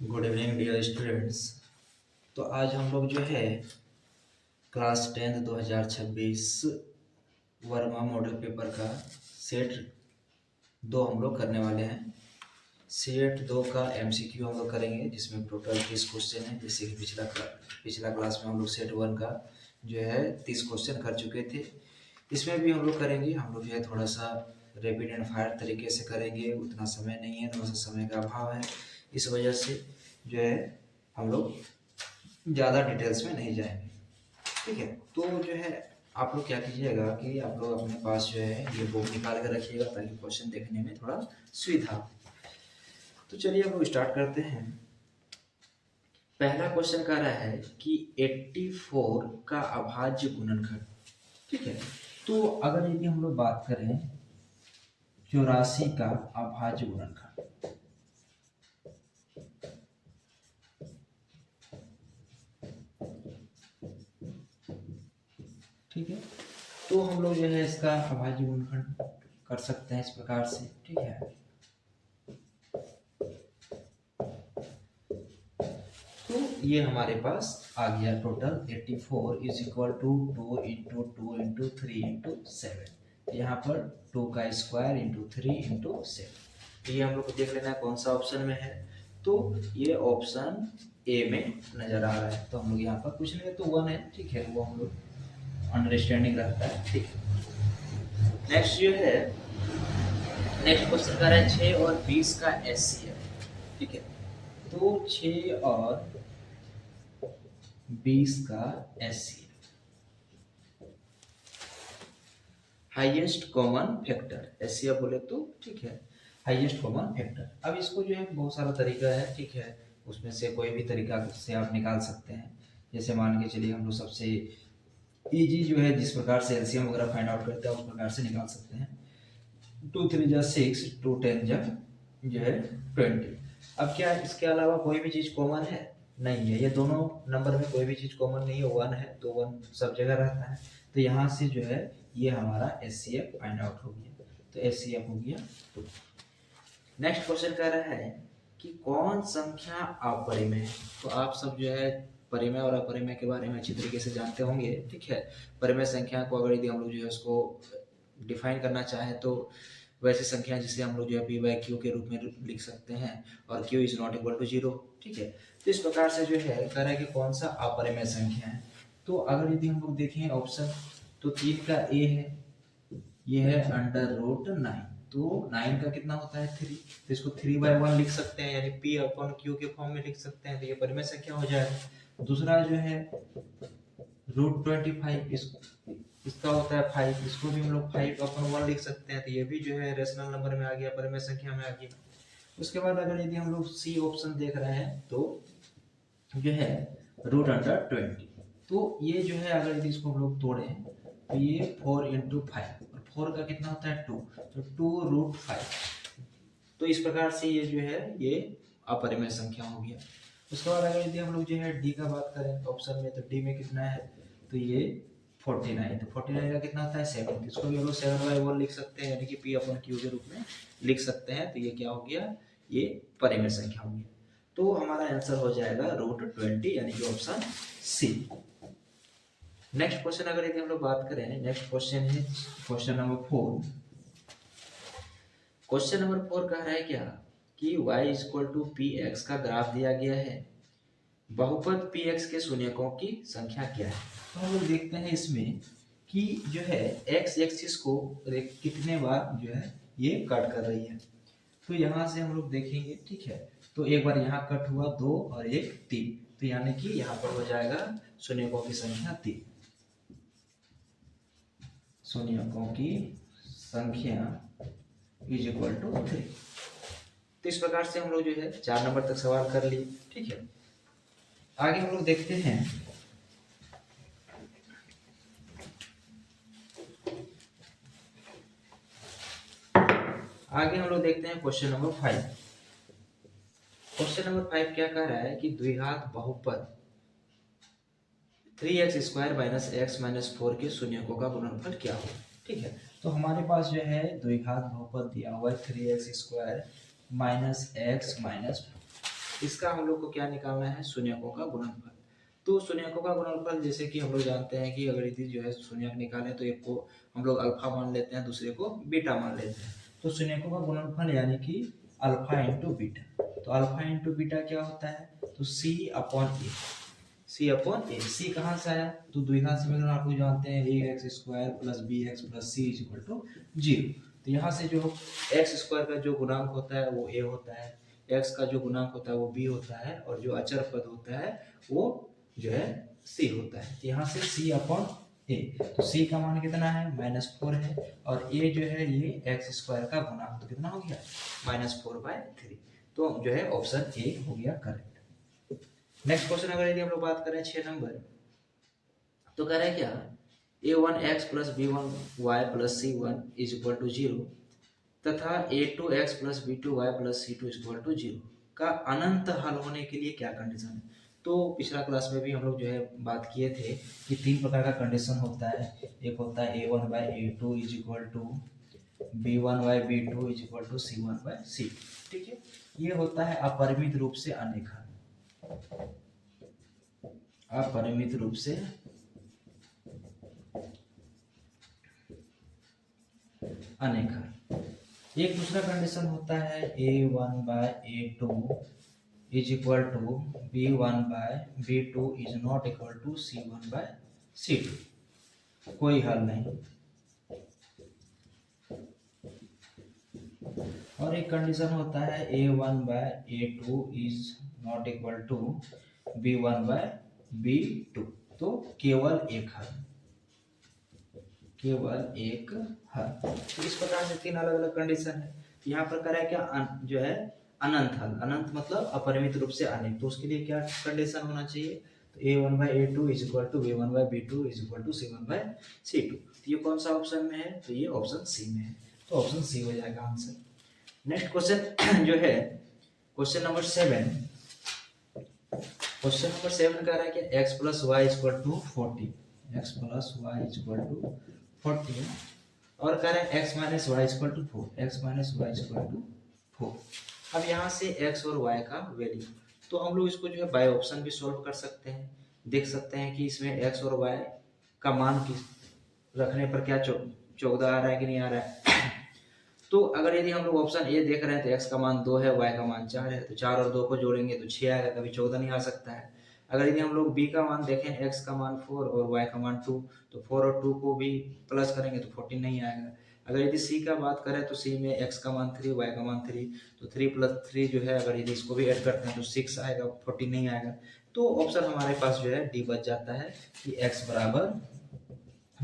Good evening dear students. तो आज हम लोग जो है class 10th 2026 Verma model paper का सेट 2 हम लोग करने वाले हैं। सेट 2 का एमसीक्यू हम लोग करेंगे जिसमें टोटल 30 क्वेश्चन है। जैसे कि पिछला क्लास में हम लोग सेट 1 का जो है 30 क्वेश्चन कर चुके थे। इसमें भी हम लोग करेंगे। हम लोग जो है थोड़ा सा रैपिड एंड फायर तरीके से करेंगे। उतना समय नहीं है, थोड़ा सा समय का अभाव है। इस वजह से जो है हम लोग ज़्यादा डिटेल्स में नहीं जाएंगे। ठीक है, तो जो है आप लोग क्या कीजिएगा कि आप लोग अपने पास जो है ये बुक निकाल कर रखिएगा ताकि क्वेश्चन देखने में थोड़ा सुविधा हो। तो चलिए हम लोग स्टार्ट करते हैं। पहला क्वेश्चन कह रहा है कि 84 का अभाज्य गुणनखंड। ठीक है, तो अगर यदि हम लोग बात करें 84 का अभाज्य गुणनखंड, ठीक है, तो हम लोग जो है इसका अभाज्य गुणनखंड कर सकते हैं इस प्रकार से। ठीक है, तो ये हमारे पास आ गया total 84 is equal to 2 into 2 into 3 into 7। यहाँ पर 2 का स्क्वायर इंटू 3 इंटू 7। ये हम लोग को देख लेना है कौन सा ऑप्शन में है। तो ये ऑप्शन ए में नजर आ रहा है। तो हम लोग यहाँ पर कुछ नहीं है तो 1 है। ठीक है, वो हम लोग अंडरस्टैंडिंग रहता है। ठीक है, नेक्स्ट जो है नेक्स्ट क्वेश्चन कर रहा है 6 और 20 का एचसीएफ। ठीक है, तो 6 और 20 का HCF, highest common factor HCF बोले तो। ठीक है, हाईएस्ट कॉमन फैक्टर। अब इसको जो है बहुत सारा तरीका है। ठीक है, उसमें से कोई भी तरीका से आप निकाल सकते हैं। जैसे मान के चलिए हम लोग सबसे इजी जो है जिस प्रकार से एलसीएम वगैरह फाइंड आउट करते हैं उस प्रकार से निकाल सकते हैं। 2 3 जा 6, 2 10 जा जो है 20। अब क्या इसके अलावा कोई भी चीज कॉमन है? नहीं है। ये दोनों नंबर में कोई भी चीज कॉमन नहीं है। 1 है तो 1 सब जगह रहता है। तो यहाँ से जो है ये हमारा एचसीएफ फाइंड आउट हो गया। तो एचसीएफ हो गया 2। नेक्स्ट क्वेश्चन कह रहा है कि कौन संख्या अपरिमेय है। तो आप सब जो है परिमेय और अपरिमेय के बारे में अच्छी तरीके से जानते होंगे। ठीक है, परिमेय संख्या को अगर यदि हम लोग जो है उसको डिफाइन करना चाहें तो वैसी संख्या जिसे हम लोग जो है पी बाई क्यू के रूप में लिख सकते हैं और Q is not equal to 0। ठीक है, तो इस प्रकार से जो है कह रहा है कि कौन सा अपरिमेय संख्या है। तो अगर यदि हम लोग देखें ऑप्शन, तो 3 का ए है, ये है अंडर रूट 9। तो 9 का कितना होता है 3। तो इसको 3/1 लिख सकते हैं, यानी पी अपॉन क्यू के फॉर्म में लिख सकते हैं। तो ये परिमेय संख्या हो जाएगा। दूसरा जो है रूट 25, इसका होता है 5। इसको भी हम लोग 5/1 लिख सकते हैं। तो ये भी जो है रेशनल नंबर में आ गया, परिमेय संख्या में आ गया। उसके बाद अगर यदि हम लोग सी ऑप्शन देख रहे हैं तो जो है रूट अंडर 20। तो ये जो है अगर यदि इसको हम लोग तोड़ें तो ये 4 इंटू 5, और 4 का कितना होता है 2, तो 2 रूट 5। तो इस प्रकार से ये जो है ये अपरिमेय संख्या हो गया। उसके बाद अगर यदि हम लोग जो है डी का बात करें ऑप्शन में, तो डी में कितना है, तो ये 49। तो 49 का कितना होता है 7। इसको भी हम लोग 7/1 लिख सकते हैं, यानी कि पी अपॉन क्यू के रूप में लिख सकते हैं। तो ये क्या हो गया, ये परिमेय संख्या हो गया। तो हमारा आंसर हो जाएगा रूट 20, यानी कि ऑप्शन सी। नेक्स्ट क्वेश्चन अगर यदि हम लोग बात करें, नेक्स्ट क्वेश्चन है क्वेश्चन नंबर 4। क्वेश्चन नंबर 4 कह रहा है क्या कि y equal to P X का ग्राफ दिया गया है, बहुपद पी एक्स के शून्यकों की संख्या क्या है। तो हम लोग देखते हैं इसमें कि जो है एक्स एक्सिस को कितने बार जो है ये कट कर रही है। तो यहाँ से हम लोग देखेंगे। ठीक है, तो एक बार यहाँ कट हुआ 2 और एक 3, तो यानी कि यहाँ पर हो जाएगा शून्यकों की संख्या 3। शून्यकों की संख्या इज इक्वल टू 3। तो इस प्रकार से हम लोग जो है 4 नंबर तक सवाल कर लिए। ठीक है, आगे हम लोग देखते हैं। आगे हम लोग देखते हैं क्वेश्चन नंबर 5। क्वेश्चन नंबर 5 क्या कह रहा है कि द्विघात बहुपद 3x² माइनस x माइनस 4 के शून्यकों का गुणनफल क्या होगा। ठीक है, तो हमारे पास जो है द्विघात बहुपद दिया हुआ है 3x² माइनस x माइनस 4। इसका हम लोग को क्या निकालना है, शून्यकों का गुणनफल। तो शून्यकों का गुणनफल जैसे कि हम लोग जानते हैं कि अगर यदि जो है शून्यक निकालें तो एक को हम लोग अल्फा मान लेते हैं, दूसरे को बीटा मान लेते हैं। तो शून्यकों का गुणनफल यानी कि अल्फा इंटू बीटा। तो अल्फा इंटू बीटा क्या होता है, तो सी अपॉन ए। सी अपॉन ए, सी कहाँ से आया, तो द्विघात समीकरण आप लोग जानते हैं, A x square plus B x plus C is equal to 0। तो यहाँ से जो एक्स स्क्वायर का जो गुणांक होता है वो ए होता है, एक्स का जो गुणांक होता है वो बी होता है, और जो अचर पद होता है वो जो है सी होता है। तो यहाँ से सी अपॉन ए, तो सी का मान कितना है, -4 है, और ए जो है ये एक्स स्क्वायर का गुणांक, तो कितना हो गया, -4/3। तो जो है ऑप्शन ए हो गया करेक्ट। नेक्स्ट क्वेश्चन अगर यदि हम लोग बात करें 6 नंबर, तो कह रहा है क्या, a1x plus b1y plus c1 is equal to 0 तथा a2x plus b2y plus c2 is equal to 0 का अनंत हल होने के लिए क्या कंडीशन है। तो पिछला क्लास में भी हम लोग जो है बात किए थे कि 3 प्रकार का कंडीशन होता है। एक होता है a1/a2 is equal to b1/b2 is equal to c1/c। ठीक है, ये होता है अपरिमित रूप से अनेक हल, अपरिमित रूप से अनेक हल। एक दूसरा कंडीशन होता है a1/a2 is equal to b1/b2 is not equal to c1/c2, कोई हल नहीं। और एक कंडीशन होता है a1/a2 is not equal to b1/b2, तो केवल एक हल, केवल एक हल। तो इस प्रकार से 3 अलग अलग कंडीशन है। यहाँ पर कह रहा है क्या, जो है अनंत हल, अनंत मतलब अपरिमित रूप से अनेक, तो उसके लिए क्या कंडीशन होना चाहिए, तो a1/a2 is equal to b1/b2 is equal to c1/c2। तो ये कौन सा ऑप्शन में है, तो ये ऑप्शन सी में है, तो ऑप्शन सी हो जाएगा आंसर। नेक्स्ट क्वेश्चन जो है क्वेश्चन नंबर 7, क्वेश्चन नंबर 7 कह रहा है कि x plus Y is equal to 40, x plus Y is equal to 40, और कह रहे हैं x minus Y is equal to 4, x minus Y is equal to 4। अब यहाँ से x और y का वैल्यू, तो हम लोग इसको जो है बाय ऑप्शन भी सॉल्व कर सकते हैं। देख सकते हैं कि इसमें x और y का मान किस रखने पर क्या 14 आ रहा है कि नहीं आ रहा है। तो अगर यदि हम लोग ऑप्शन ए देख रहे हैं तो x का मान 2 है, y का मान 4 है, तो 4 और 2 को जोड़ेंगे तो 6 आएगा, कभी 14 नहीं आ सकता है। अगर यदि हम लोग b का मान देखें, x का मान 4 और y का मान 2, तो 4 और 2 को भी प्लस करेंगे तो 14 नहीं आएगा। अगर यदि c का बात करें तो c में x का मान 3, y का मान 3, तो 3 + 3 जो है अगर यदि इसको भी ऐड करते हैं तो 6 आएगा, 14 नहीं आएगा। तो ऑप्शन हमारे पास जो है डी बच जाता है कि x बराबर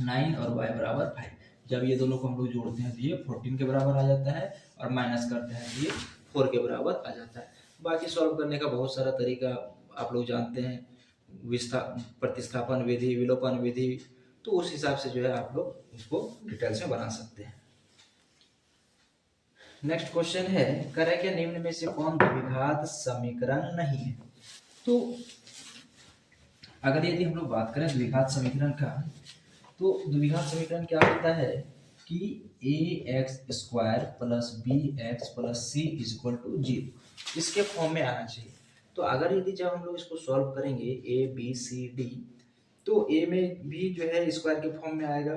9 और y बराबर 5। जब ये दोनों को हम लोग जोड़ते हैं तो ये 14 के बराबर आ जाता है, और माइनस करते हैं तो ये 4 के बराबर आ जाता है। बाकी सॉल्व करने का बहुत सारा तरीका आप लोग जानते हैं, प्रतिस्थापन विधि, विलोपन विधि, तो उस हिसाब से जो है आप लोग उसको डिटेल्स में बना सकते हैं। नेक्स्ट क्वेश्चन है, कह कि निम्न में से कौन द्विघात समीकरण नहीं है। तो अगर यदि हम लोग बात करें द्विघात समीकरण का, तो द्विघात समीकरण क्या होता है कि ax² plus bx plus c is equal to 0, इसके फॉर्म में आना चाहिए। तो अगर यदि जब हम लोग इसको सॉल्व करेंगे a b c d, तो a में भी जो है स्क्वायर के फॉर्म में आएगा,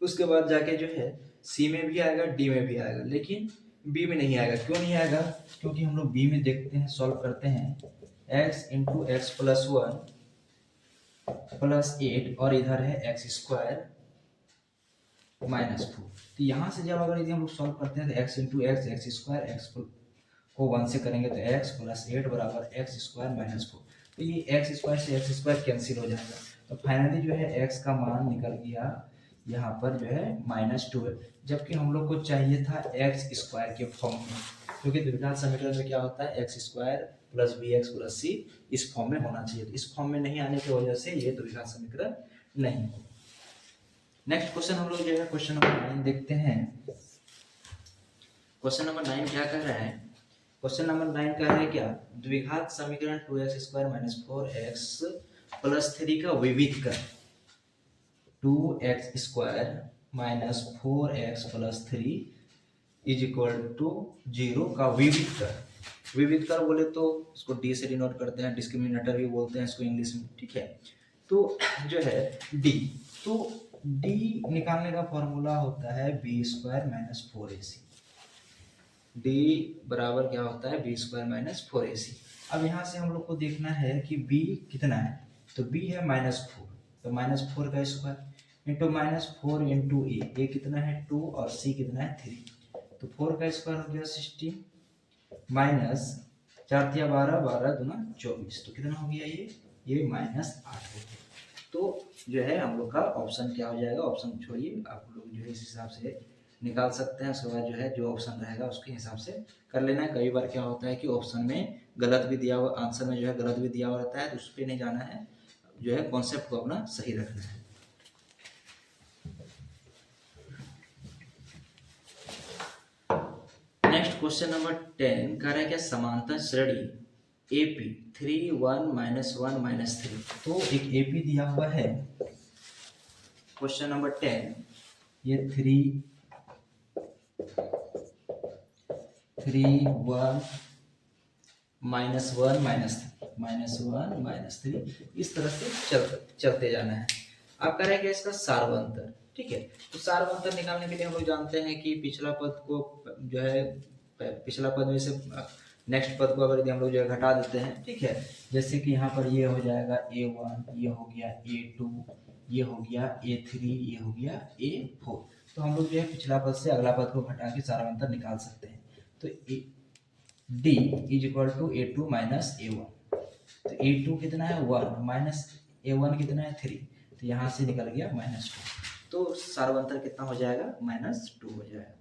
उसके बाद जाके जो है c में भी आएगा, d में भी आएगा, लेकिन b में नहीं आएगा। क्यों नहीं आएगा, क्योंकि हम लोग b में देखते हैं, सॉल्व करते हैं, x into x plus 1 plus 8 और इधर है x² माइनस 4। तो यहाँ से जब अगर यदि हम लोग सॉल्व करते हैं तो x इंटू एक्स, x² को 1 से करेंगे तो x प्लस 8 बराबर x² माइनस 4। तो ये x² से x² कैंसिल हो जाएगा, तो फाइनली जो है x का मान निकल गया यहाँ पर जो है -12, जबकि हम लोग को चाहिए था x² के फॉर्म में, क्योंकि द्विघात समीकरण में क्या होता है x² plus bx plus c इस फॉर्म में होना चाहिए। तो इस फॉर्म में नहीं आने की वजह से ये द्विघात समीकरण नहीं है। नेक्स्ट क्वेश्चन हम लोग जो है क्वेश्चन नंबर 9 देखते हैं। क्वेश्चन नंबर 9 क्या कह रहा है, क्वेश्चन नंबर 9 कह रहा है क्या, द्विघात समीकरण 2x² - 4x प्लस 3 का विविध कर, 2x² minus 4x plus 3 is equal to 0 का विविध कर। विविधकर बोले तो इसको डी से डिनोट करते हैं, डिस्क्रिमिनेटर भी बोलते हैं इसको इंग्लिश में, ठीक है। तो जो है डी, तो डी निकालने का फॉर्मूला होता है B square minus 4ac। D बराबर क्या होता है, बी स्क्वायर माइनस 4ac। अब यहाँ से हम लोग को देखना है कि बी कितना है, तो बी है -4, तो -4 का स्क्वायर इंटू -4 इंटू ए कितना है 2 और सी कितना है 3, तो 4 का स्क्वायर हो गया 16 माइनस 4 तिया 12, 12 दूना 24, तो कितना हो गया ये -8 हो गया। तो जो है हम लोग का ऑप्शन क्या हो जाएगा, ऑप्शन छोड़िए, आप लोग जो है इस हिसाब से निकाल सकते हैं। उसके बाद जो है जो ऑप्शन रहेगा उसके हिसाब से कर लेना है। कई बार क्या होता है कि ऑप्शन में गलत भी दिया हुआ, आंसर में जो है गलत भी दिया हुआ रहता है, तो उस पर नहीं जाना है, जो है कॉन्सेप्ट को अपना सही रखना है। नेक्स्ट क्वेश्चन नंबर 10 कह रहा है क्या, समांतर श्रेणी AP 3 1 -1 -3, तो एक AP दिया हुआ है क्वेश्चन नंबर 10, ये 3 1 -1 -3 इस तरह से चलते जाना है। आप कह रहे हैं कि इसका सार्वंतर, ठीक है, तो सार्वंतर निकालने के लिए हम लोग जानते हैं कि पिछला पद को जो है पिछला पद में से नेक्स्ट पद को अगर यदि हम लोग जो है घटा देते हैं, ठीक है, जैसे कि यहाँ पर ये हो जाएगा A1, ये हो गया A2, ये हो गया A3, ये हो गया A4, तो हम लोग जो है पिछला पद से अगला पद को घटा के सार्वंतर निकाल सकते हैं। तो D is equal to A2 minus A1, तो A2 कितना है 1 माइनस A1 कितना है 3, तो यहाँ से निकल गया -2, तो सार्वंतर कितना हो जाएगा -2 हो जाएगा।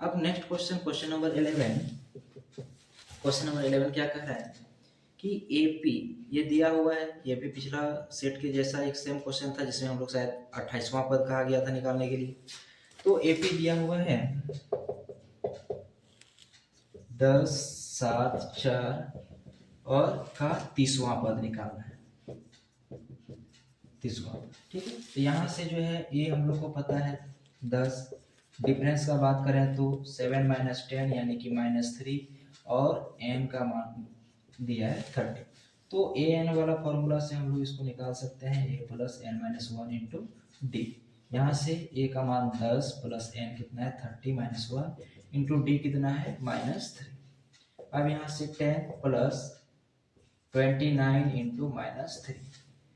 अब next question, question number 11, question number 11 क्या कह रहा है कि AP ये दिया हुआ है, ये भी पिछला सेट के जैसा एक सेम क्वेश्चन था जिसमें हम लोग शायद 28वां पद कहा गया था निकालने के लिए। तो AP दिया हुआ है 10 7 4 और का 30वां पद निकालना है, 30वां, ठीक है। तो यहाँ से जो है ये हम लोग को पता है 10, डिफरेंस का बात करें तो 7 - 10 यानी कि -3 और n का मान दिया है 30, तो an वाला फॉर्मूला से हम लोग इसको निकाल सकते हैं a plus n - 1 into D. यहाँ से a का मान 10 प्लस n कितना है 30 - 1 इंटू डी कितना है -3। अब यहाँ से 10 प्लस 29 इंटू -3,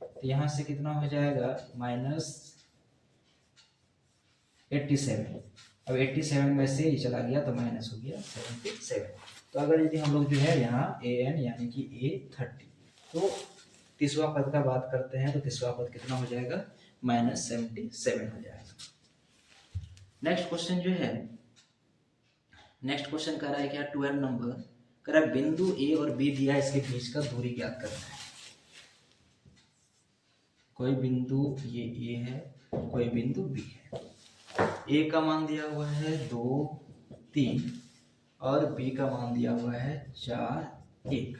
तो यहाँ से कितना हो जाएगा -87। अब 87 में से ये चला गया तो माइनस हो गया 77। तो अगर यदि हम लोग जो है यहाँ an यानी कि A30, तो 30वां पद का बात करते हैं, तो 30वां पद कितना हो जाएगा -77 हो जाएगा। नेक्स्ट क्वेश्चन जो है, नेक्स्ट क्वेश्चन कर रहा है क्या 12 नंबर, कर रहा है बिंदु A और B दिया है, इसके बीच का दूरी ज्ञात करना है। कोई बिंदु ये A है, कोई बिंदु B है, A का मान दिया हुआ है 2 3 और B का मान दिया हुआ है 4 1,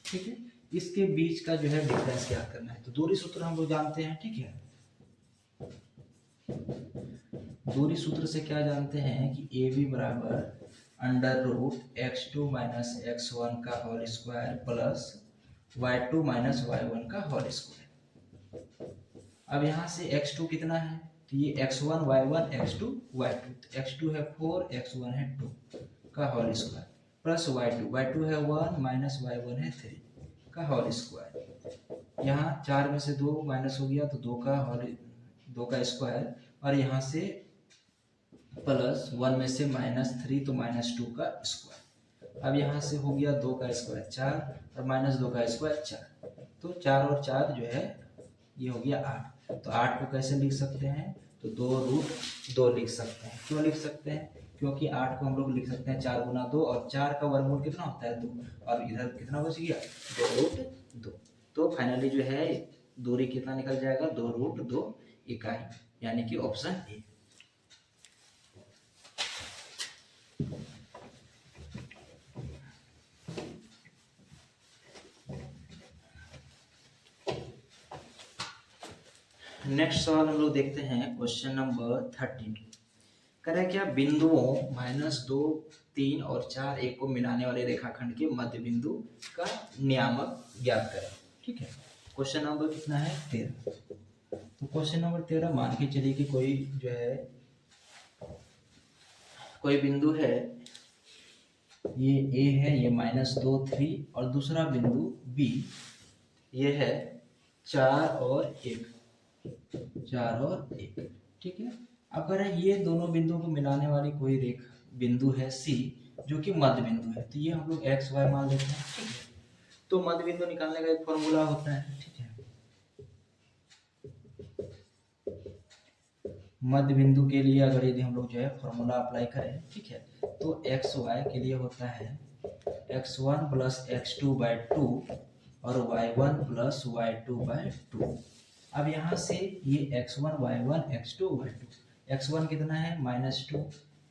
ठीक है। इसके बीच का जो है डिफरेंस क्या करना है, तो दूरी सूत्र हम लोग जानते हैं, ठीक है। दूरी सूत्र से क्या जानते हैं कि AB बराबर √x2 - x1 का whole square plus y2 - y1 का होल स्क्वायर। अब यहाँ से x2 कितना है, तो ये x1 y1 x2 y2, तो x2 है 4 x1 है 2 का होल स्क्वायर प्लस y2 है 1 माइनस y1 है 3 का होल स्क्वायर। यहाँ 4 में से 2 माइनस हो गया तो 2 का स्क्वायर, और यहाँ से प्लस 1 में से -3 तो -2 का स्क्वायर। अब यहाँ से हो गया 2 का स्क्वायर 4 और -2 का स्क्वायर 4, तो 4 और 4 जो है ये हो गया 8। तो 8 को कैसे लिख सकते हैं, तो 2√2 लिख सकते हैं। क्यों लिख सकते हैं, क्योंकि 8 को हम लोग लिख सकते हैं 4 गुना 2, और 4 का वर्गमूल कितना होता है 2, और इधर कितना बच गया 2√2। तो फाइनली जो है दूरी कितना निकल जाएगा 2√2 इकाई, यानी कि ऑप्शन ए। नेक्स्ट सवाल हम लोग देखते हैं क्वेश्चन नंबर 13, करें क्या, बिंदुओं -2, 3 और 4 एक को मिलाने वाले रेखाखंड के मध्य बिंदु का नियामक ज्ञात करें। ठीक है, क्वेश्चन नंबर कितना है 13। तो क्वेश्चन नंबर 13 मान के चलिए कि कोई जो है कोई बिंदु है, ये ए है, ये -2, 3 और दूसरा बिंदु बी, ये है 4 और 1, 4 और 1। ठीक है, अब कह रहे हैं ये दोनों बिंदुओं को मिलाने वाली कोई रेखा बिंदु है सी, जो कि मध्य बिंदु है। तो ये हम लोग एक्स वाई मान लेते हैं। ठीक है, तो मध्य बिंदु निकालने का एक फॉर्मूला होता है। ठीक है, मध्य बिंदु के लिए अगर यदि हम लोग जो है फॉर्मूला अप्लाई करें, ठीक है, तो एक्स वाई के लिए होता है x1 प्लस x2/2 और y1 प्लस y2/2। अब यहाँ से ये x1 y1 x2 y2, x1 कितना है -2,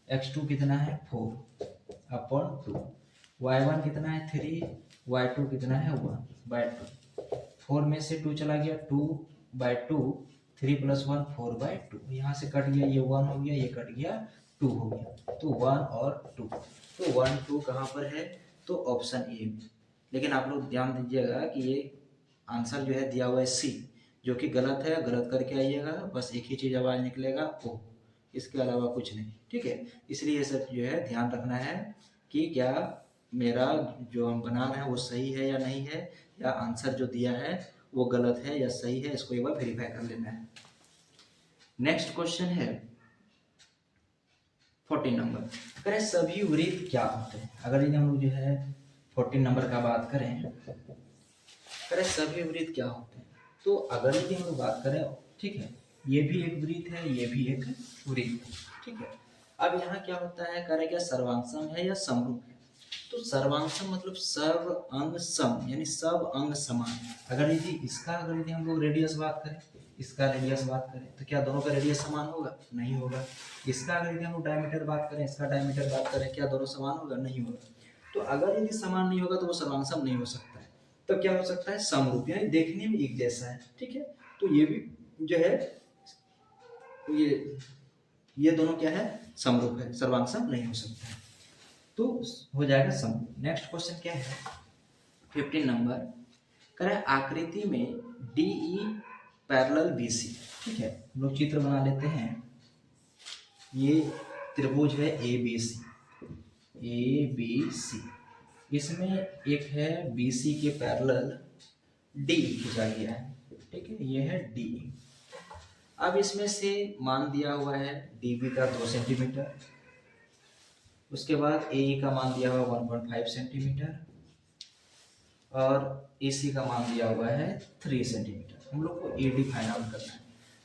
x2 कितना है 4/2, y1 कितना है 3, y2 कितना है 1/2। 4 में से 2 चला गया, 2/2, 3 + 1 4/2, यहाँ से कट गया, ये 1 हो गया, ये कट गया 2 हो गया, तो 1 और 2, तो 1 2 कहाँ पर है, तो ऑप्शन ए में। लेकिन आप लोग ध्यान दीजिएगा कि ये आंसर जो है दिया हुआ है सी, जो कि गलत है, गलत करके आइएगा, बस एक ही चीज़ आवाज़ निकलेगा ओ, इसके अलावा कुछ नहीं। ठीक है, इसलिए ये सब जो है ध्यान रखना है कि क्या मेरा जो हम बना रहे हैं वो सही है या नहीं है, या आंसर जो दिया है वो गलत है या सही है, इसको एक बार वेरीफाई कर लेना है। नेक्स्ट क्वेश्चन है 14 नंबर, करें सभी वृत्त क्या होते हैं। अगर यदि हम लोग जो है 14 नंबर का बात करें, करें सभी वृत्त क्या होते हैं, तो अगर यदि हम लोग बात करें, ठीक है, ये भी एक वृत्त है, ये भी एक वृत्त है। ठीक है, अब यहाँ क्या होता है, करें क्या सर्वांगसम है या समरूप है। तो सर्वांगसम मतलब सर्व अंग सम, यानी सब अंग समान। अगर यदि इसका अगर यदि हम लोग रेडियस बात करें, इसका रेडियस बात करें, तो क्या दोनों का रेडियस समान होगा, नहीं होगा। इसका अगर यदि हम लोग डायमीटर बात करें, इसका डायमीटर बात करें, क्या दोनों समान होगा, नहीं होगा। तो अगर यदि समान नहीं होगा तो वो सर्वांगसम नहीं हो सकता है। तो क्या हो सकता है, समरूप, यानी देखने में एक जैसा है। ठीक है, तो ये भी जो है ये दोनों क्या है, समरूप है, सर्वांगसम नहीं हो सकता है, तो हो जाएगा समरूप। नेक्स्ट क्वेश्चन क्या है 15 नंबर, करें आकृति में DE पैरेलल BC। ठीक है, हम लोग चित्र बना लेते हैं। ये त्रिभुज है ABC, इसमें एक है BC के पैरेलल DE खींचा गया है। ठीक है, ये है DE। अब इसमें से मान दिया हुआ है DB का 2 सेंटीमीटर, उसके बाद AE का मान दिया हुआ 1.5 सेंटीमीटर और AC का मान दिया हुआ है 3 सेंटीमीटर। हम लोग को AD फाइंड आउट करना है।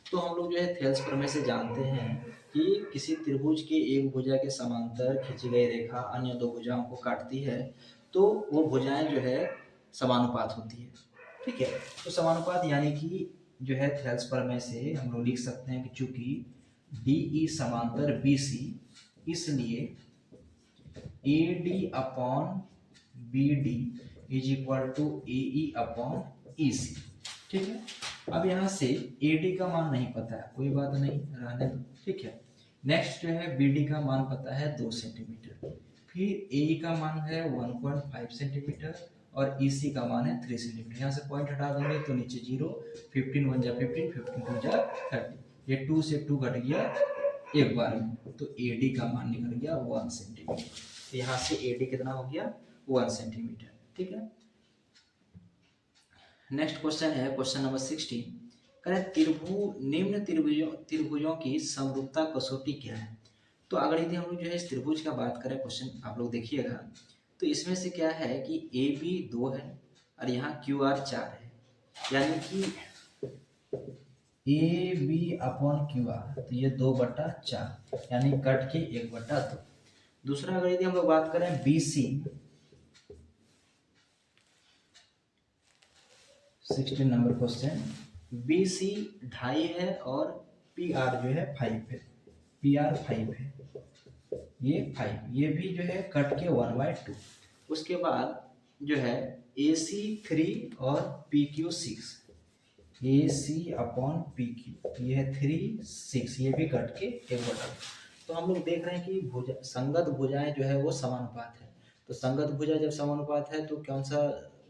तो हम लोग जो है थेल्स प्रमेय से जानते हैं कि किसी त्रिभुज के एक भुजा के समांतर खींची गई रेखा अन्य दो भुजाओं को काटती है, तो वो भुजाएं जो है समानुपात होती है। ठीक है, तो समानुपात यानी कि जो है थेल्स प्रमेय से हम लोग लिख सकते हैं कि चूंकि DE समांतर BC, इसलिए AD/BD is equal to AE/EC। ठीक है, अब यहाँ से AD का मान नहीं पता है, कोई बात नहीं, रहने दो। ठीक है, नेक्स्ट जो है BD का मान पता है 2 सेंटीमीटर, फिर AE का मान है 1.5 सेंटीमीटर और EC का मान है 3 सेंटीमीटर। यहाँ से पॉइंट हटा देंगे तो नीचे 0, 15 1 जा 15, 15 2 जा 30, ये 2 से 2 घट गया एक बार में, तो AD का मान निकल गया 1 सेंटीमीटर। तो यहाँ से AD कितना हो गया, 1 सेंटीमीटर। ठीक है, नेक्स्ट क्वेश्चन है क्वेश्चन नंबर 16, करें निम्न त्रिभुजों की समरूपता कसौटी क्या है। तो अगर यदि हम लोग जो है इस त्रिभुज का बात करें, क्वेश्चन आप लोग देखिएगा, तो इसमें से क्या है कि AB 2 है और यहाँ QR 4 है, यानी कि AB/QR, तो ये 2/4, यानी कट के 1/2। दूसरा अगर यदि हम लोग बात करें BC, 16 नंबर क्वेश्चन, BC 2.5 है और PR जो है 5 है, PR 5 है, ये 5, ये भी जो है कट के 1/2। उसके बाद जो है AC 3 और PQ 6, AC/PQ, ये है 3 6, ये भी कट के 1/2। तो हम लोग देख रहे हैं कि भुजा संगत भुजाएं जो है वो समानुपात है। तो संगत भुजा जब समानुपात है तो कौन सा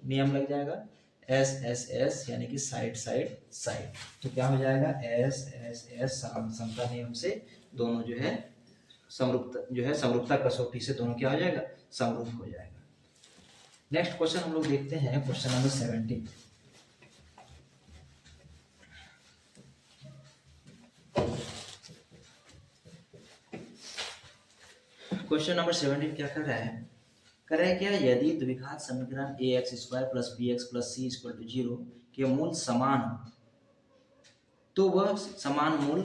नियम लग जाएगा, एस एस एस, यानी कि साइड साइड साइड। तो क्या हो जाएगा, एस एस एस समता नियम से दोनों जो है समरूपता कसौटी से दोनों क्या हो जाएगा, समरूप हो जाएगा। नेक्स्ट क्वेश्चन हम लोग देखते हैं, क्वेश्चन नंबर 17। क्वेश्चन नंबर 17 क्या कर रहा है, कर रहा है क्या, यदि द्विघात समीकरण ax² + bx + c = 0 के मूल समान हो तो वह समान मूल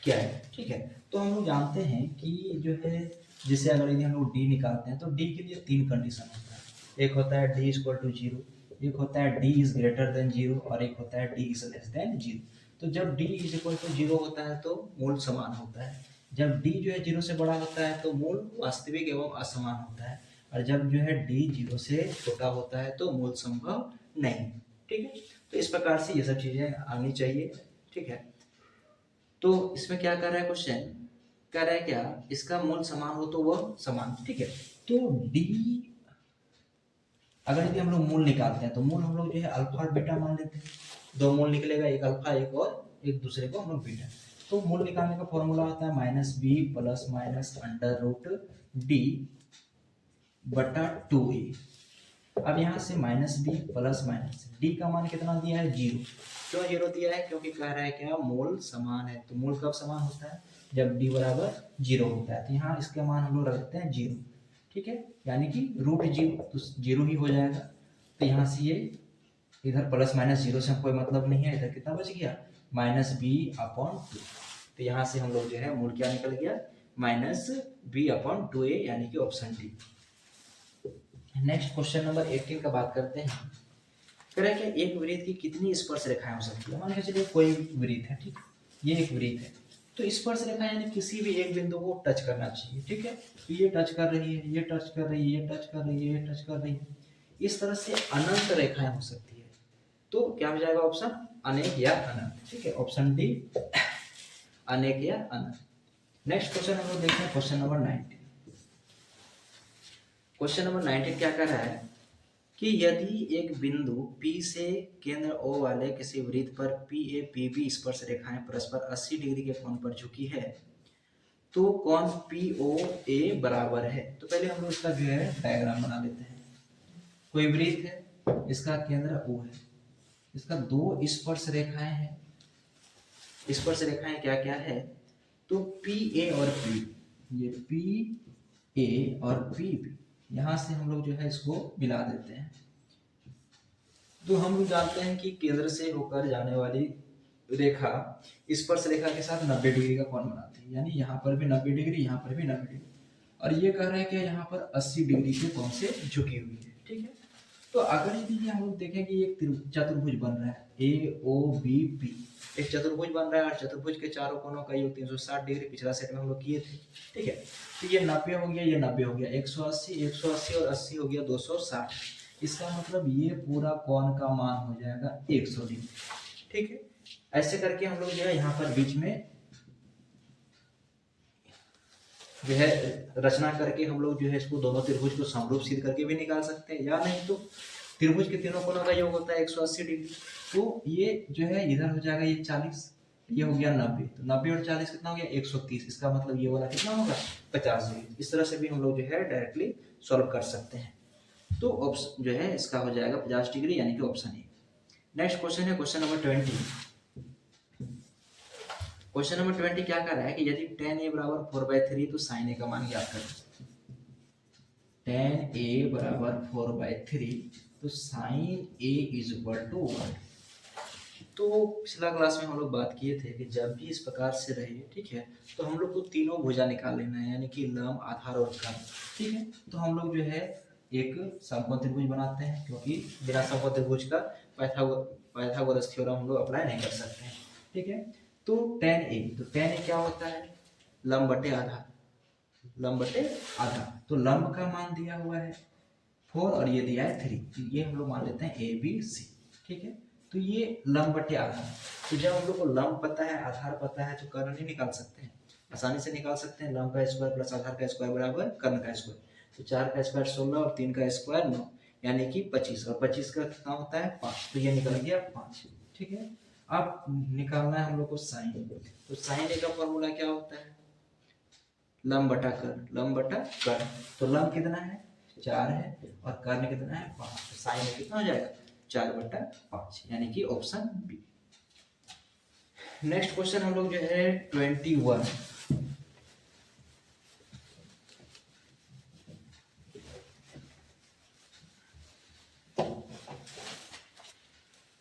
क्या है। ठीक है, तो हम लोग जानते हैं कि जो है, जिसे अगर यदि हम लोग डी निकालते हैं तो डी के लिए 3 कंडीशन होता है। एक होता है d = 0, एक होता है d > 0 और एक होता है d < 0। तो जब d = 0 होता है तो मूल समान होता है, जब d जो है 0 से बड़ा होता है तो मूल वास्तविक एवं असमान होता है, और जब जो है d 0 से छोटा होता है तो मूल संभव नहीं। ठीक है, तो इस प्रकार से ये सब चीजें आनी चाहिए। ठीक है, तो इसमें क्या कर रहा है क्वेश्चन, कह रहा है क्या, इसका मूल समान हो तो वह समान। ठीक है, तो d अगर यदि हम लोग मूल निकालते हैं तो मूल हम लोग जो है अल्फा और बीटा मान लेते हैं, दो मूल निकलेगा, एक अल्फा एक और एक दूसरे को हम लोग बीटा। तो मूल निकालने का फॉर्मूला होता है -b ± √d बटा 2a। अब यहाँ से -b प्लस माइनस d का मान कितना दिया है, 0। क्यों 0 दिया है, क्योंकि कह रहा है क्या, मूल समान है। तो मूल कब समान होता है, जब d बराबर 0 होता है। तो यहाँ इसके मान हम लोग रखते हैं 0। ठीक है, यानी कि √0 तो 0 ही हो जाएगा। तो यहाँ से ये इधर प्लस माइनस 0 से कोई मतलब नहीं है, इधर कितना बच गया, -b/2। तो यहाँ से हम लोग जो है मूल क्या निकल गया, -b/2a, यानी कि option D. Next question number 18 का बात करते हैं। कह रहा है कि एक वृत्त की कितनी स्पर्श रेखाएं हो सकती है। मान के चलिए कोई वृत्त है, ठीक, ये एक वृत्त है, तो स्पर्श रेखा यानी किसी भी एक बिंदु को टच करना चाहिए। ठीक है, तो ये टच कर रही है, ये टच कर रही है, ये टच कर रही है, ये टच कर रही है, इस तरह से अनंत रेखाएं हो सकती है। तो क्या हो जाएगा ऑप्शन, अनेक या अनंत। ठीक है, ऑप्शन डी अनेक या अनंत। नेक्स्ट क्वेश्चन हम लोग देखते हैं, क्वेश्चन नंबर 19। क्वेश्चन नंबर 19 क्या कर रहा है कि यदि एक बिंदु P से केंद्र O वाले किसी वृत्त पर PA PB स्पर्श रेखाएं परस्पर 80 डिग्री के कोण पर झुकी है तो कोण POA बराबर है। तो पहले हम लोग इसका जो है डायग्राम बना लेते हैं। कोई वृत्त है, इसका केंद्र O है, इसका दो स्पर्श रेखाएं हैं। स्पर्श रेखाएं क्या क्या है, तो PA और P, ये PA और PB, यहाँ से हम लोग जो है इसको मिला देते हैं। तो हम लोग जानते हैं कि केंद्र से होकर जाने वाली रेखा स्पर्श रेखा के साथ 90 डिग्री का कोण बनाती है, यानी यहाँ पर भी 90 डिग्री, यहाँ पर भी 90 डिग्री, और ये कह रहा है कि यहाँ पर 80 डिग्री के कोण से झुकी हुई है। ठीक है, तो अगर यदि हम लोग देखें कि एक चतुर्भुज बन रहा है AOBP, एक चतुर्भुज बन रहा है और चतुर्भुज के चारों कोणों का योग 360 डिग्री, पिछला सेट में हम लोग किए थे। ठीक है, तो ये 90 हो गया, ये 90 हो गया, 180 180 और 80 हो गया 260। इसका मतलब ये पूरा कोण का मान हो जाएगा 100 डिग्री। ठीक है, ऐसे करके हम लोग जो है यहाँ पर बीच में जो है रचना करके हम लोग जो है इसको दोनों त्रिभुज को समरूप सिद्ध करके भी निकाल सकते हैं, या नहीं तो त्रिभुज के तीनों कोणों का योग होता है 180 डिग्री। तो ये जो है इधर हो जाएगा ये 40, ये हो गया 90, तो 90 और 40 कितना हो गया 130। इसका मतलब ये वाला कितना होगा 50 डिग्री। इस तरह से भी हम लोग जो है डायरेक्टली सॉल्व कर सकते हैं। तो ऑप्शन जो है इसका हो जाएगा 50 डिग्री, यानी कि ऑप्शन ए। नेक्स्ट क्वेश्चन है क्वेश्चन नंबर 20। क्वेश्चन नंबर 20 क्या कर रहा है कि यदि tan a बराबर 4/3 तो sin a का मान ज्ञात करें। tan a बराबर 4/3 तो sin a = 1। तो पिछला क्लास में हम लोग बात किए थे कि जब भी इस प्रकार से रहे, ठीक है, तो हम लोग को तीनों भुजा निकाल लेना है, यानी कि लंब, आधार और कर्ण। ठीक है, तो हम लोग जो है एक समकोण त्रिभुज बनाते हैं, क्योंकि बिना समकोण त्रिभुज का पाइथागोरस थ्योरम हम लोग अप्लाई नहीं कर सकते हैं। ठीक है, तो tan a, तो tan a क्या होता है, लंब बटे आधार, लंब बटे आधार। तो लंब का मान दिया हुआ है 4 और ये दिया है 3, तो ये हम लोग मान लेते हैं ABC। ठीक है, तो ये लंब बटे आधार। तो जब हम लोग को लंब पता है, आधार पता है, तो कर्ण नहीं निकाल सकते हैं। आसानी से निकाल सकते हैं। लंब का स्क्वायर प्लस आधार का स्क्वायर बराबर कर्ण का स्क्वायर। तो 4 का स्क्वायर 16 और 3 का स्क्वायर 9, यानी कि 25, और 25 का कितना होता है 5, तो ये निकल गया 5। ठीक है, अब निकालना है हम लोग को साइन। तो साइन ए का फॉर्मूला क्या होता है, लंब बटा कर्ण, लंब बटा कर्ण। तो लंब कितना है 4 है और कर्ण कितना है 5, तो साइन ए कितना हो जाएगा 4/5, यानी कि ऑप्शन बी। नेक्स्ट क्वेश्चन हम लोग जो है 21।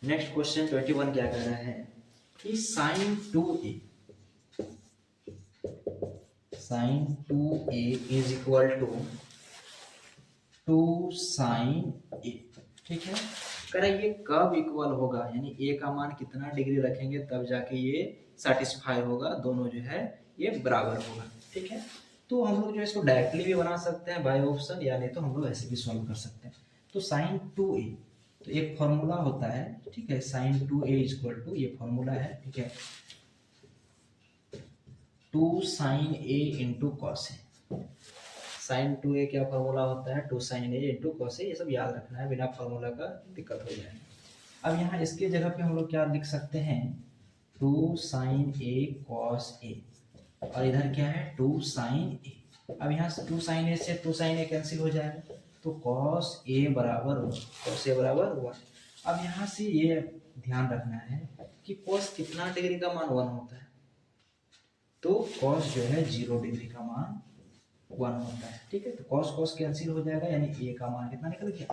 नेक्स्ट क्वेश्चन 21 क्या कह रहा है कि sine 2a is equal to 2 sine A. ठीक है, कह रहा है ये कब इक्वल होगा, यानी ए का मान कितना डिग्री रखेंगे तब जाके ये सेटिस्फाई होगा, दोनों जो है ये बराबर होगा। ठीक है, तो हम लोग जो है इसको डायरेक्टली भी बना सकते हैं बाय ऑप्शन, या नहीं तो हम लोग ऐसे भी सॉल्व कर सकते हैं। तो साइन 2a, तो एक फॉर्मूला होता है, ठीक है, sine 2a is equal to, ये फॉर्मूला है, ठीक है, 2 sine a into cos A. Sine 2a क्या फॉर्मूला होता है 2 sine a into cos A, ये सब याद रखना है, बिना फॉर्मूला का दिक्कत हो जाएगा। अब यहाँ इसके जगह पे हम लोग क्या लिख सकते हैं 2 साइन a कॉस a, और इधर क्या है 2 साइन a। अब यहाँ 2 साइन a से 2 साइन a कैंसिल हो जाएगा, तो कॉस a बराबर 1, कॉस a बराबर 1। अब यहाँ से ये ध्यान रखना है कि कॉस कितना डिग्री का मान 1 होता है, तो कॉस जो है 0 डिग्री का मान 1 होता है। ठीक है, तो कॉस कॉस कैंसिल हो जाएगा, यानी ए का मान कितना निकल गया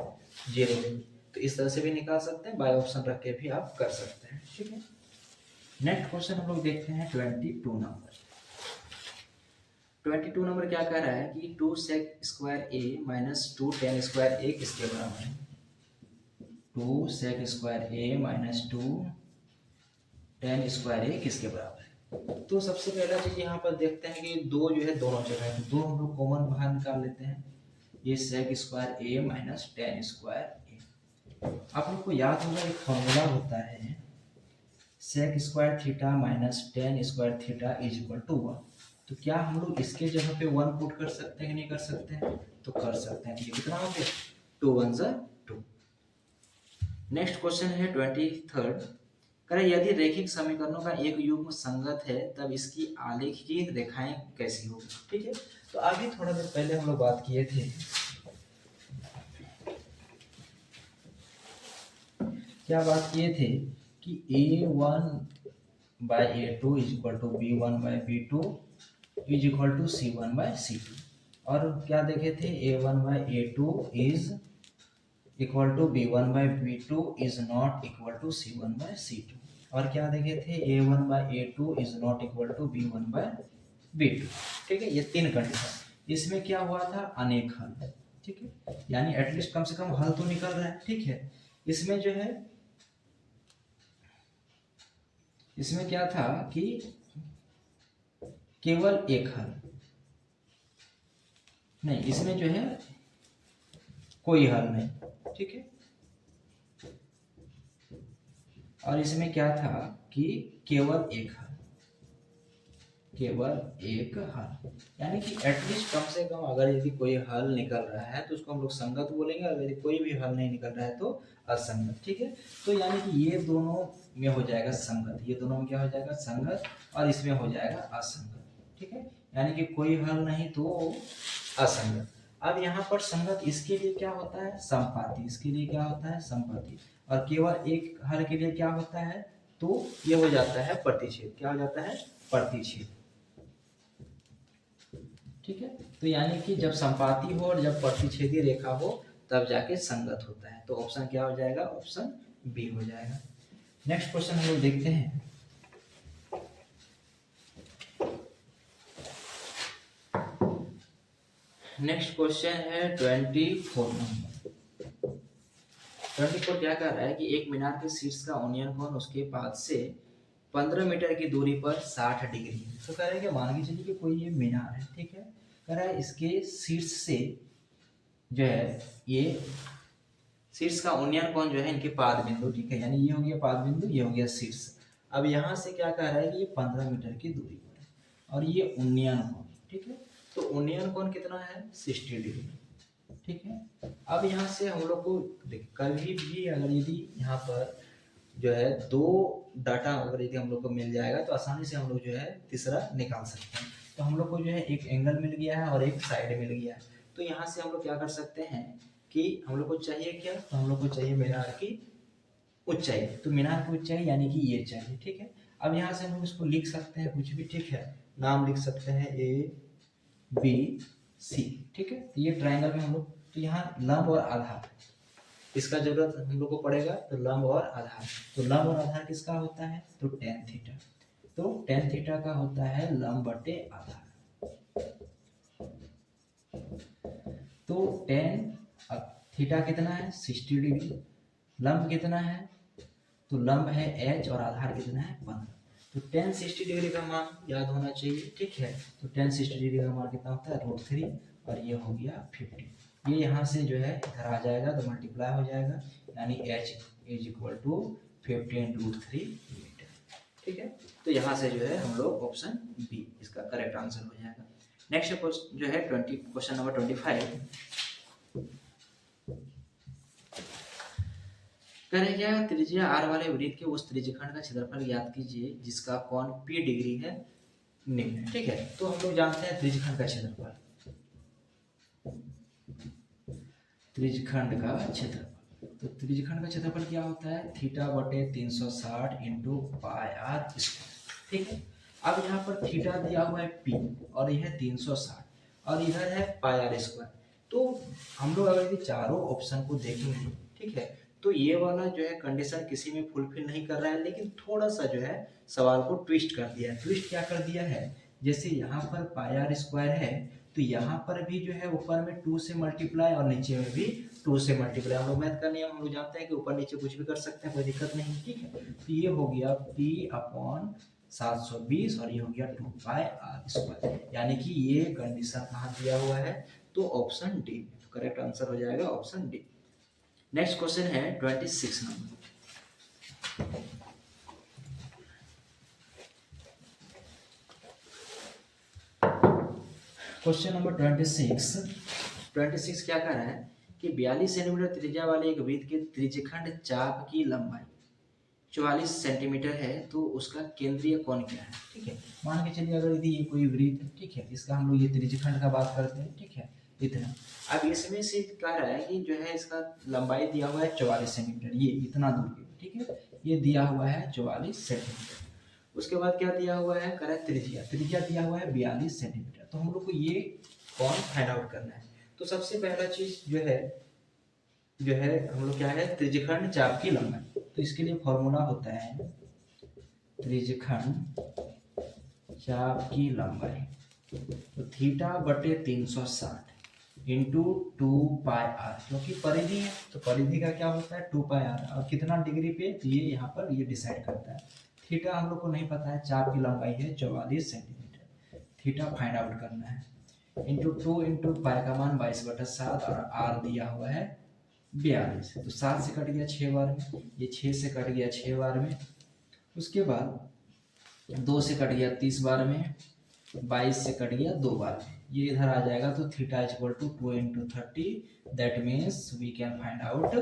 0 डिग्री। तो इस तरह से भी निकाल सकते हैं, बाय ऑप्शन रख के भी आप कर सकते हैं। ठीक है, नेक्स्ट क्वेश्चन हम लोग देखते हैं 22 नंबर। 22 नंबर क्या कह रहा है कि 2 सेक square A minus 2 ten square ए किसके बराबर है। 2 सेक square A minus 2 ten square ए किसके बराबर है। तो सबसे पहला चीज यहाँ पर देखते हैं कि दो जो है दोनों जगह है, तो दो हम लोग कॉमन बाहर निकाल लेते हैं। ये sec square A minus tan square A. आप लोग को याद होगा एक फॉर्मूला होता है sec square theta minus tan square theta is equal to 1। तो क्या हम लोग इसके जगह पे 1 पुट कर सकते हैं कि नहीं कर सकते हैं, तो कर सकते हैं। तो ये कितना हो गया 2 1 जा 2। नेक्स्ट क्वेश्चन है 23rd, करें यदि रैखिक समीकरणों का एक युग्म संगत है तब इसकी आलेख की रेखाएं कैसी होगी। ठीक है, तो अभी थोड़ा देर पहले हम लोग बात किए थे, क्या बात किए थे कि a1 by a2 is equal to b1 by b2 is equal to c1 by c2, और क्या देखे थे a1 by a2 is equal to b1 by b2 is not equal to c1 by c2, और क्या देखे थे a1 by a2 is not equal to b1 by b2। ठीक है, ये तीन कंडीशन, इसमें क्या हुआ था अनेक हल। ठीक है, यानी एटलीस्ट कम से कम हल तो निकल रहा है। ठीक है, इसमें जो है इसमें क्या था कि केवल एक हल नहीं, इसमें जो है कोई हल नहीं। ठीक है, और इसमें क्या था कि केवल एक हल, केवल एक हल, यानी कि एटलीस्ट कम से कम अगर यदि कोई हल निकल रहा है तो उसको हम लोग संगत बोलेंगे, और यदि कोई भी हल नहीं निकल रहा है तो असंगत। ठीक है, तो यानी कि ये दोनों में हो जाएगा संगत, ये दोनों में क्या हो जाएगा संगत, और इसमें हो जाएगा असंगत। ठीक है, यानी कि कोई हल नहीं तो असंगत। अब यहाँ पर संगत इसके लिए क्या होता है संपाती, इसके लिए क्या होता है संपाती, और केवल एक हल के लिए क्या होता है तो ये हो जाता है प्रतिच्छेद। क्या हो जाता है प्रतिच्छेद। ठीक है, तो यानी कि जब संपाती हो और जब प्रतिच्छेदी रेखा हो तब जाके संगत होता है। तो ऑप्शन क्या हो जाएगा ऑप्शन बी हो जाएगा। नेक्स्ट क्वेश्चन हम लोग देखते हैं, नेक्स्ट क्वेश्चन है 24 नंबर। 24 क्या कह रहा है कि एक मीनार के शीर्ष का अवनयन कोण उसके पाद से 15 मीटर की दूरी पर 60 डिग्री है। तो कह रहा है कि मान के चलिए कि कोई ये मीनार है, ठीक है, कह रहा है इसके शीर्ष से जो है ये शीर्ष का उन्नयन कोण जो है इनके पाद बिंदु, ठीक है, यानी ये हो गया पाद बिंदु, ये हो गया शीर्ष। अब यहाँ से क्या कह रहा है कि ये 15 मीटर की दूरी पर है। और ये उन्नयन कोण, ठीक है। तो उन्नयन कोण कितना है 60 डिग्री, ठीक है। अब यहाँ से हम लोग को कभी भी अगर यदि यहाँ पर जो है दो डाटा अगर यदि हम लोग को मिल जाएगा तो आसानी से हम लोग जो है तीसरा निकाल सकते हैं। तो हम लोग को जो है एक एंगल मिल गया है और एक साइड मिल गया है। तो यहाँ से हम लोग क्या कर सकते हैं कि हम लोग को चाहिए क्या, तो हम लोग को चाहिए मीनार की ऊंचाई। तो मीनार की ऊंचाई यानी कि ये चाहिए, ठीक है। अब यहाँ से हम लोग इसको लिख सकते हैं कुछ भी, ठीक है। नाम लिख सकते हैं ABC, ठीक है। तो ये ट्रायंगल में हम लोग, तो यहाँ लंब और आधार इसका जरूरत हम लोग को पड़ेगा। तो लंब और आधार, तो लंब और आधार किसका होता है, तो tan थीटा। तो tan थीटा का होता है लंब बटे आधार। तो tan थीटा कितना है 60 डिग्री, लंब कितना है, तो लंब है h और आधार कितना है 15। तो tan 60 डिग्री का मान याद होना चाहिए, ठीक है। तो tan 60 डिग्री का मान कितना होता है √3 और ये हो गया 50। ये यहाँ से जो है इधर आ जाएगा तो मल्टीप्लाई हो जाएगा, यानी h = 50 × √3 मीटर, ठीक है। तो यहाँ से जो है हम लोग ऑप्शन बी इसका करेक्ट आंसर हो जाएगा। नेक्स्ट जो है क्वेश्चन नंबर 25 करेगा त्रिज्या r वाले वृत्त के उस त्रिज्यखंड का क्षेत्रफल ज्ञात कीजिए जिसका कोण p डिग्री है निम्न, ठीक है। तो हम लोग जानते हैं त्रिज्यखंड का क्षेत्रफल, त्रिज्यखंड का क्षेत्रफल, तो त्रिज्यखंड का क्षेत्रफल क्या होता है थीटा बटे 360 × पाई r स्क्वायर, ठीक है। अब यहाँ पर थीटा दिया हुआ है p और यह है 360 और इधर है पाई r स्क्वायर। तो हम लोग अगर यदि चारों ऑप्शन को देखेंगे, ठीक है, तो ये वाला जो है कंडीशन किसी में फुलफिल नहीं कर रहा है, लेकिन थोड़ा सा जो है सवाल को ट्विस्ट कर दिया है। ट्विस्ट क्या कर दिया है, जैसे यहाँ पर पाई r स्क्वायर है तो यहाँ पर भी जो है ऊपर में 2 से मल्टीप्लाई और नीचे में भी 2 से मल्टीप्लाई। हम लोग मैथ का नियम हम लोग जानते हैं कि ऊपर नीचे कुछ भी कर सकते हैं, कोई दिक्कत नहीं, ठीक है। तो ये हो गया p/720 और ये हो गया 2 पाई r स्क्वायर, यानी कि ये कंडीशन कहाँ दिया हुआ है, तो ऑप्शन डी। करेक्ट आंसर हो जाएगा ऑप्शन डी। नेक्स्ट क्वेश्चन है 26 नंबर। क्वेश्चन नंबर 26 क्या कह रहा है कि 42 सेंटीमीटर त्रिज्या वाले एक वृत्त के त्रिज्यखंड चाप की लंबाई 44 सेंटीमीटर है, तो उसका केंद्रीय कोण क्या है, ठीक है। मान के चलिए अगर यदि ये कोई वृत्त है, ठीक है, इसका हम लोग ये त्रिज्यखंड का बात करते हैं, ठीक है, इतना। अब इसमें से कह रहा है कि जो है इसका लंबाई दिया हुआ है 44 सेंटीमीटर, ये इतना दूर की, ठीक है, ये दिया हुआ है 44 सेंटीमीटर। उसके बाद क्या दिया हुआ है, कह रहा है त्रिज्या दिया हुआ है 42 सेंटीमीटर। तो हम लोग को ये कोण फाइंड आउट करना है। तो सबसे पहला चीज जो है हम लोग क्या है त्रिज्यखंड चाप की लंबाई। तो इसके लिए फॉर्मूला होता है त्रिज्यखंड चाप की लंबाई, तो थीटा बटे 360 इंटू 2 पाई r, क्योंकि परिधि है तो परिधि का क्या होता है 2 पाई r और कितना डिग्री पे, तो ये यहाँ पर ये डिसाइड करता है। थीटा हम लोग को नहीं पता है, चाप की लंबाई है 44 सेंटीमीटर, थीटा फाइंड आउट करना है। इंटू 2 इंटू पाई का मान 22/7 और r दिया हुआ है 42, तो 7 से कट गया 6 बार में, ये 6 से कट गया 6 बार में, उसके बाद 2 से कट गया 30 बार में, 22 से कट गया 2 बार में, ये इधर आ जाएगा। तो theta = 2 × 30, that means we can find out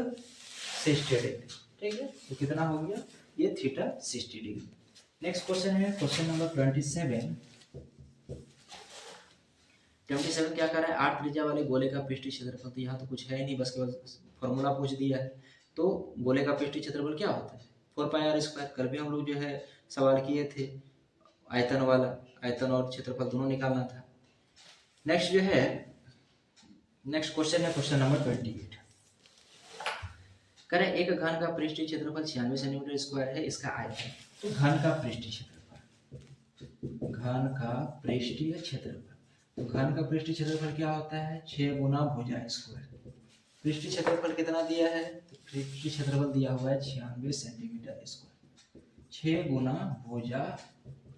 60 degree, ठीक है। तो कितना हो गया, ये थीटा 60 डिग्री। नेक्स्ट क्वेश्चन है क्वेश्चन नंबर 27 क्या कर रहा है 8 त्रिज्या वाले गोले का पृष्ठीय क्षेत्रफल, तो यहाँ तो कुछ है ही नहीं, बस केवल फॉर्मूला पूछ दिया है। तो गोले का पृष्ठीय क्षेत्रफल क्या होता है 4 पाई r स्क्वायर। कल भी हम लोग जो है सवाल किए थे आयतन वाला, आयतन और क्षेत्रफल दोनों निकालना था। नेक्स्ट जो है नेक्स्ट क्वेश्चन है क्वेश्चन नंबर 28। करें एक घन का पृष्ठीय क्षेत्रफल 96 सेंटीमीटर स्क्वायर है, इसका आयतन। तो घन का पृष्ठीय क्षेत्रफल, घन का पृष्ठीय क्षेत्रफल, तो घन का पृष्ठीय क्षेत्रफल क्या होता है 6 गुना भुजा स्क्वायर। पृष्ठीय क्षेत्रफल कितना दिया है, तो पृष्ठीय क्षेत्रफल दिया हुआ है 96 सेंटीमीटर स्क्वायर, 6 गुना भुजा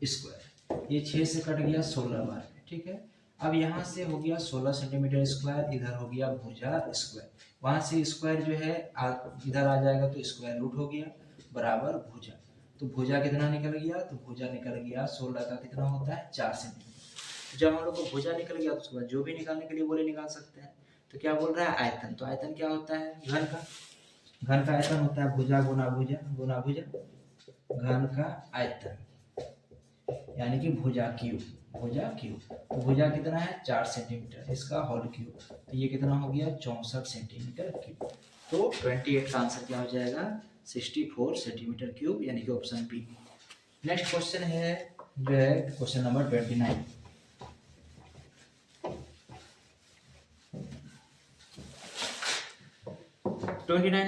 स्क्वायर, ये 6 से कट गया 16 बार में, ठीक है। अब यहाँ से हो गया 16 सेंटीमीटर स्क्वायर, इधर हो गया भुजा स्क्वायर, वहां से स्क्वायर जो है इधर आ जाएगा तो स्क्वायर रूट हो गया बराबर भुजा। तो भुजा कितना निकल गया, तो भुजा निकल गया 16 का कितना होता है 4 सेंटीमीटर। जब हम लोग को भुजा निकल गया तो उसके बाद जो भी निकालने के लिए बोले निकाल सकते हैं। तो क्या बोल रहा है आयतन, तो आयतन क्या होता है घन का आयतन होता है भुजा गुना भुजा गुना भुजा, घन का आयतन यानी कि भुजा क्यूब। तो भुजा कितना है 4 सेंटीमीटर, इसका होल क्यूब, तो ये कितना हो गया 64 सेंटीमीटर क्यूब। तो 28 का आंसर क्या हो जाएगा 64 सेंटीमीटर क्यूब, यानी कि ऑप्शन बी। नेक्स्ट क्वेश्चन है जो है क्वेश्चन नंबर 29।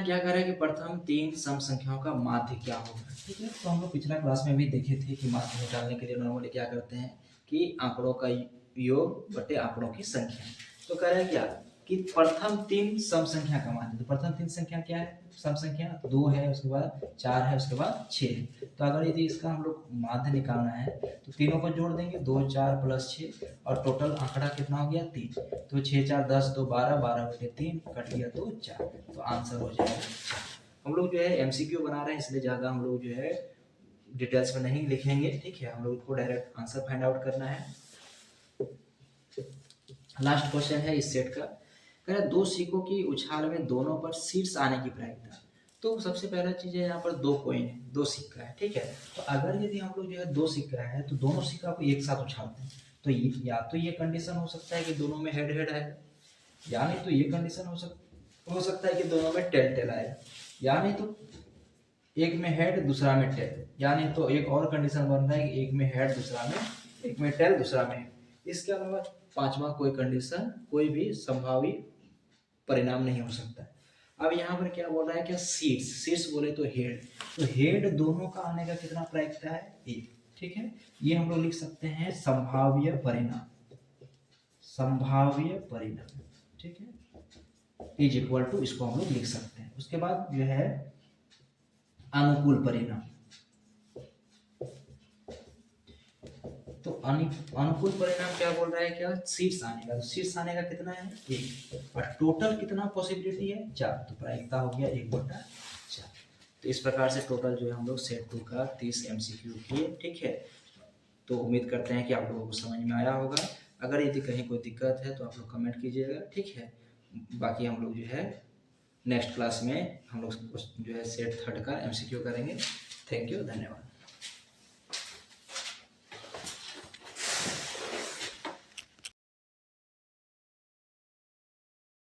क्या कर रहा है कि प्रथम 3 सम संख्याओं का माध्य क्या होगा। ठीक है, तो हम लोग पिछला क्लास में भी देखे थे कि माध्य निकालने के लिए नॉर्मली क्या करते हैं कि आंकड़ों का योग बटे आंकड़ों की संख्या। तो कह रहा है क्या कि प्रथम 3 सम संख्या का माध्य, तो प्रथम 3 संख्या क्या है सम संख्या 2 है, उसके बाद 4 है, उसके बाद 6 है। तो अगर यदि इसका हम लोग माध्य निकालना है तो तीनों को जोड़ देंगे 2 4 प्लस 6 और टोटल आंकड़ा कितना हो गया 3। तो 6 4 10 2 12, 12 बटे 3 कट गया तो 4, तो आंसर हो जाएगा 4। हम लोग जो है एमसीक्यू बना रहे हैं इसलिए ज़्यादा हम लोग जो है डिटेल्स में नहीं लिखेंगे। ठीक है, हम लोग को डायरेक्ट आंसर फाइंड आउट करना है। लास्ट क्वेश्चन है इस सेट का, कह रहा है 2 सिक्कों की उछाल में दोनों पर शीर्ष आने की प्रायिकता। तो सबसे पहला चीज है यहाँ पर 2 कॉइन है, 2 सिक्का है। ठीक है, तो अगर यदि हम लोग जो है 2 सिक्का है तो दोनों सिक्का को एक साथ उछालते हैं तो ये या तो ये कंडीशन हो सकता है कि दोनों में हेड हेड आएगा, या नहीं तो ये कंडीशन हो सकता है कि दोनों में टेल टेल आएगा, या नहीं तो एक में हेड दूसरा में टेल, या नहीं तो एक और कंडीशन बन रहा है कि एक में हेड दूसरा में, एक में टेल दूसरा में हेड। इसके अलावा पांचवा कोई कंडीशन, कोई भी संभावी परिणाम नहीं हो सकता। अब यहाँ पर क्या बोल रहा है क्या शीर्ष बोले तो हेड दोनों का आने का कितना प्रायिकता है 1। ठीक है, ये हम लोग लिख सकते हैं संभाव्य परिणाम। ठीक है, इज इक्वल टू, इसको हम लोग लिख सकते हैं। उसके बाद जो है अनुकूल परिणाम, तो अनुकूल परिणाम क्या बोल रहा है क्या शीर्ष आने का, तो शीर्ष आने का कितना है 1 और टोटल कितना पॉसिबिलिटी है 4, तो प्रायिकता हो गया 1/4। तो इस प्रकार से टोटल जो है हम लोग सेट 2 का 30 एमसीक्यू किए। ठीक है, तो उम्मीद करते हैं कि आप लोगों को समझ में आया होगा। अगर यदि कहीं कोई दिक्कत है तो आप लोग कमेंट कीजिएगा। ठीक है, बाकी हम लोग जो है नेक्स्ट क्लास में हम लोग जो है सेट 3 का एमसीक्यू करेंगे। थैंक यू, धन्यवाद।